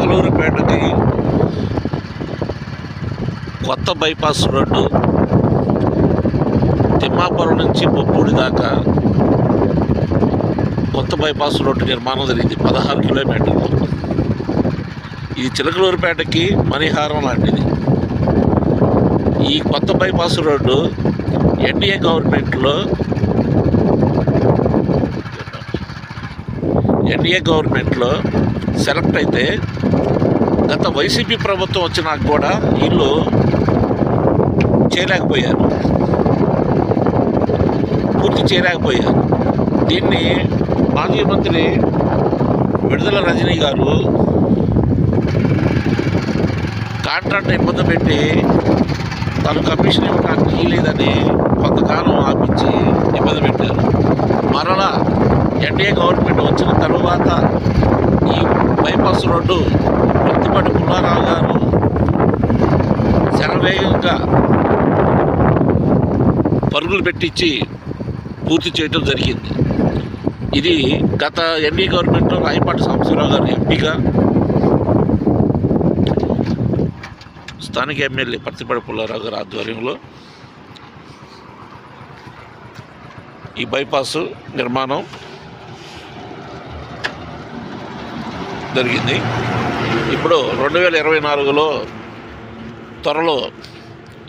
చిలకలూరిపేటకి కొత్త bypass road Thimmapuram నుంచి పొప్పూడి దాకా కొత్త బైపాస్ రోడ్డు నిర్మాణం జరిగింది. 16 కిలోమీటర్లు. ఇది చిలకలూరిపేటకి మణిహారం లాంటిది. ఈ కొత్త బైపాస్ రోడ్డు ఎన్డీఏ గవర్నమెంట్లో సెలెక్ట్ అయితే గత వైసీపీ ప్రభుత్వం వచ్చినాక కూడా వీళ్ళు పూర్తి చేయలేకపోయారు. దీన్ని మాజీ మంత్రి విడుదల రజనీ గారు కాంట్రాక్ట్ ఇబ్బంది పెట్టి తను కమిషన్ ఇవ్వడానికి వీలేదని కొంతకాలం ఆపించి ఇబ్బంది పెట్టారు. మరలా ఎన్డీఏ గవర్నమెంట్ వచ్చిన తర్వాత ఈ బైపాస్ రోడ్డు ప్రతిపాటి పుల్లారావు గారు శరవేగంగా పరుగులు పెట్టించి పూర్తి చేయడం జరిగింది. ఇది గత ఎన్డీఏ గవర్నమెంట్లో రాయపాటి సాంబశివరావు గారు ఎంపీగా, స్థానిక ఎమ్మెల్యే ప్రతిపాటి పుల్లారావు గారి ఆధ్వర్యంలో ఈ బైపాస్ నిర్మాణం జరిగింది. ఇప్పుడు 2024లో త్వరలో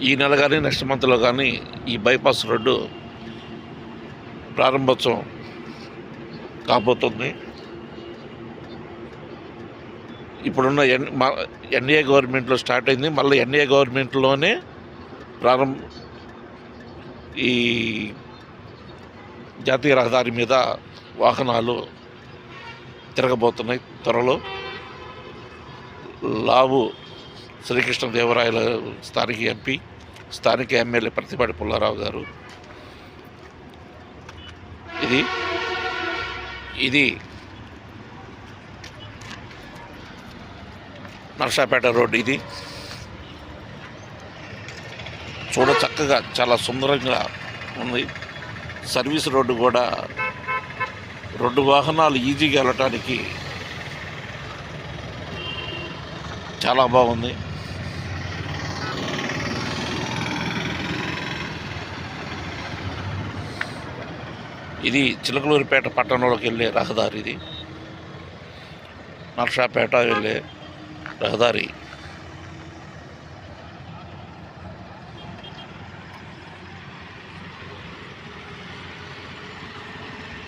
ఈ నెల కానీ నెక్స్ట్ మంత్లో కానీ ఈ బైపాస్ రోడ్డు ప్రారంభోత్సవం కాబోతుంది. ఇప్పుడున్న ఎన్డీఏ గవర్నమెంట్లో స్టార్ట్ అయింది. మళ్ళీ ఎన్డీఏ గవర్నమెంట్లోనే ఈ జాతీయ రహదారి మీద వాహనాలు తిరగబోతున్నాయి. త్వరలో లావు శ్రీకృష్ణదేవరాయల స్థానిక ఎంపీ, స్థానిక ఎమ్మెల్యే ప్రతిపాటి పుల్లారావు గారు ఇది నర్సాపేట రోడ్డు. ఇది చక్కగా చాలా సుందరంగా ఉంది. సర్వీస్ రోడ్డు కూడా 2 వాహనాలు ఈజీగా వెళ్ళటానికి చాలా బాగుంది. ఇది చిలకలూరిపేట పట్టణంలోకి వెళ్ళే రహదారి. ఇది నర్సాపేట వెళ్ళే రహదారి.